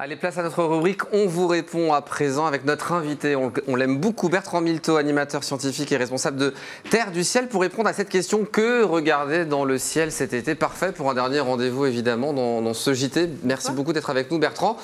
Allez, place à notre rubrique On vous répond à présent avec notre invité. On l'aime beaucoup, Bertrand Milteau, animateur scientifique et responsable de Terre du Ciel, pour répondre à cette question: que regarder dans le ciel cet été? Parfait pour un dernier rendez-vous évidemment dans ce JT. Merci beaucoup d'être avec nous, Bertrand.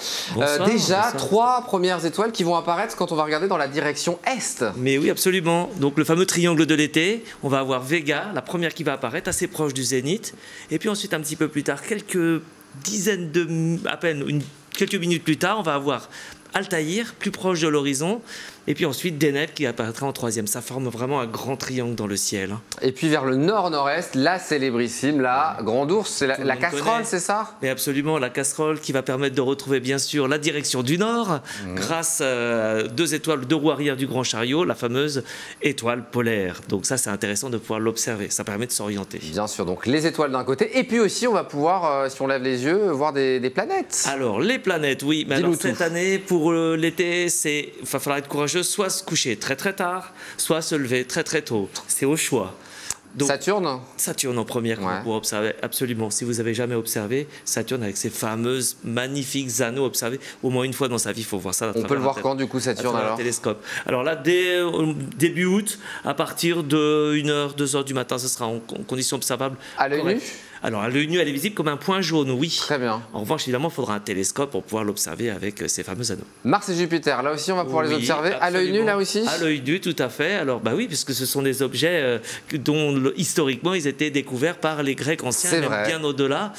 Déjà, 3 premières étoiles qui vont apparaître quand on va regarder dans la direction Est. Mais oui, absolument. Donc le fameux triangle de l'été, on va avoir Vega, la première qui va apparaître, assez proche du zénith. Et puis ensuite, un petit peu plus tard, quelques dizaines de... à peine quelques minutes plus tard, on va avoir Altaïr, plus proche de l'horizon, et puis ensuite Deneb qui apparaîtra en 3e. Ça forme vraiment un grand triangle dans le ciel. Et puis vers le nord-nord-est, la célébrissime, la Grande Ourse, c'est la casserole, c'est ça? Mais absolument, la casserole qui va permettre de retrouver bien sûr la direction du nord, grâce à 2 étoiles, 2 roues arrière du Grand Chariot, la fameuse étoile polaire. Donc ça, c'est intéressant de pouvoir l'observer, ça permet de s'orienter. Bien sûr, donc les étoiles d'un côté, et puis aussi on va pouvoir, si on lève les yeux, voir des planètes. Alors les planètes, oui, mais alors, cette année, pour l'été, il va falloir être courageux, soit se coucher très très tard, soit se lever très très tôt. C'est au choix. Donc, Saturne en première pour observer, absolument. Si vous n'avez jamais observé Saturne avec ses fameuses magnifiques anneaux observés au moins une fois dans sa vie, il faut voir ça. On peut le voir quand du coup Saturne alors? Télescope. Alors là, dès début août, à partir de 1h, 2h du matin, ce sera en conditions observables. À l'œil nu? Alors à l'œil nu, elle est visible comme un point jaune, oui. Très bien. En revanche, évidemment, il faudra un télescope pour pouvoir l'observer avec ces fameux anneaux. Mars et Jupiter, là aussi on va pouvoir les observer à l'œil nu, là aussi? À l'œil nu, tout à fait. Alors bah oui, puisque ce sont des objets dont historiquement ils étaient découverts par les Grecs anciens, même bien au-delà,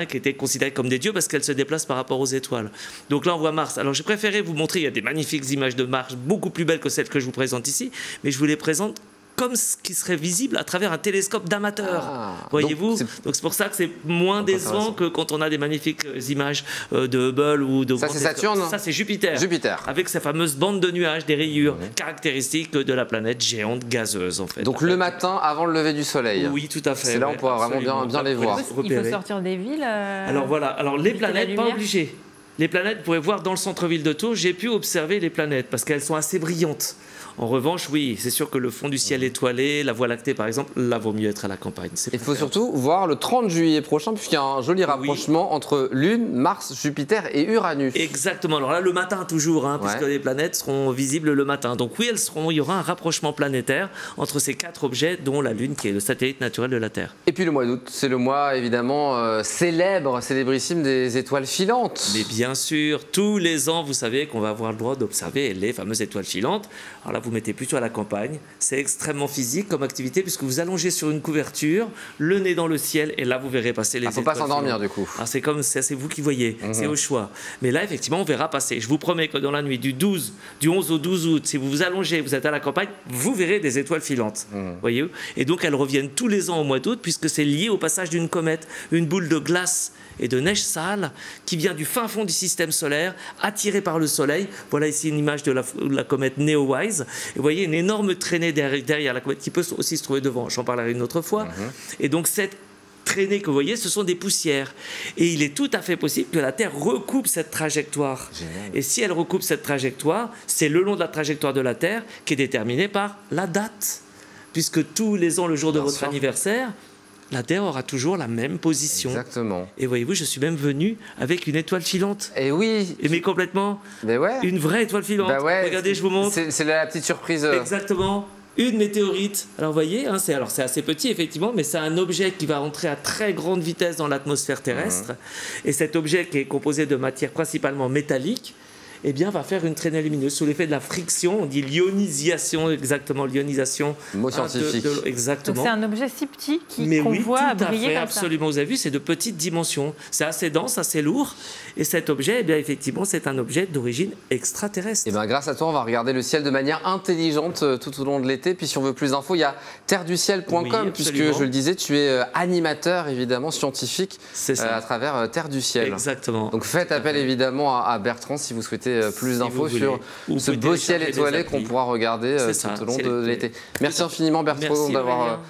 qui étaient considérés comme des dieux parce qu'elles se déplacent par rapport aux étoiles. Donc là on voit Mars. Alors j'ai préféré vous montrer, il y a des magnifiques images de Mars, beaucoup plus belles que celles que je vous présente ici, mais je vous les présente comme ce qui serait visible à travers un télescope d'amateur. Voyez-vous? Donc c'est pour ça que c'est moins décevant que quand on a des magnifiques images de Hubble ou de... Ça c'est Saturne? Ça c'est Jupiter. Jupiter. Avec ces fameuses bandes de nuages, des rayures caractéristiques de la planète géante gazeuse en fait. Donc le matin avant le lever du soleil? Oui, tout à fait. C'est là on pourra vraiment bien les voir. Il faut sortir des villes. Alors voilà, alors les planètes, pas obligées. Les planètes, vous pouvez voir dans le centre-ville de Tours, j'ai pu observer les planètes parce qu'elles sont assez brillantes. En revanche, oui, c'est sûr que le fond du ciel étoilé, la Voie lactée par exemple, là vaut mieux être à la campagne. Il faut surtout voir le 30 juillet prochain, puisqu'il y a un joli rapprochement entre Lune, Mars, Jupiter et Uranus. Exactement, alors là le matin toujours, puisque les planètes seront visibles le matin. Donc oui, il y aura un rapprochement planétaire entre ces 4 objets, dont la Lune qui est le satellite naturel de la Terre. Et puis le mois d'août, c'est le mois évidemment célébrissime des étoiles filantes. Mais bien sûr, tous les ans, vous savez qu'on va avoir le droit d'observer les fameuses étoiles filantes. Alors là, vous mettez plutôt à la campagne. C'est extrêmement physique comme activité puisque vous allongez sur une couverture, le nez dans le ciel, et là, vous verrez passer les étoiles. Il ne faut pas s'endormir du coup. Alors c'est vous qui voyez, c'est au choix. Mais là, effectivement, on verra passer. Je vous promets que dans la nuit du 11 au 12 août, si vous vous allongez, vous êtes à la campagne, vous verrez des étoiles filantes. Voyez-vous? Et donc, elles reviennent tous les ans au mois d'août puisque c'est lié au passage d'une comète, une boule de glace et de neige sale qui vient du fin fond du système solaire, attirée par le soleil. Voilà ici une image de la comète Neowise. Et vous voyez une énorme traînée derrière la comète qui peut aussi se trouver devant. J'en parlerai une autre fois. Et donc cette traînée que vous voyez, ce sont des poussières. Et il est tout à fait possible que la Terre recoupe cette trajectoire. Génial. Et si elle recoupe cette trajectoire, c'est le long de la trajectoire de la Terre qui est déterminée par la date. Puisque tous les ans, le jour de votre anniversaire, la Terre aura toujours la même position. Exactement. Et voyez-vous, je suis même venu avec une étoile filante. Et oui. Mais complètement. Mais ouais. Une vraie étoile filante. Bah ouais, regardez, je vous montre. C'est la petite surprise. Exactement. Une météorite. Alors vous voyez, c'est assez petit effectivement, mais c'est un objet qui va entrer à très grande vitesse dans l'atmosphère terrestre. Et cet objet qui est composé de matière principalement métallique, eh bien, va faire une traînée lumineuse sous l'effet de la friction. On dit l'ionisation, exactement, l'ionisation. Mot scientifique. Exactement. Donc c'est un objet si petit qu'on voit briller comme ça. Absolument, vous avez vu, c'est de petites dimensions. C'est assez dense, assez lourd. Et cet objet, eh bien, effectivement, c'est un objet d'origine extraterrestre. Et bien, grâce à toi, on va regarder le ciel de manière intelligente tout au long de l'été. Puis si on veut plus d'infos, il y a terreduciel.com, puisque je le disais, tu es animateur, évidemment, scientifique à travers Terre du Ciel. Exactement. Donc faites appel évidemment à Bertrand si vous souhaitez plus d'infos sur ce beau ciel étoilé qu'on pourra regarder tout au long de l'été. Merci infiniment Bertrand d'avoir...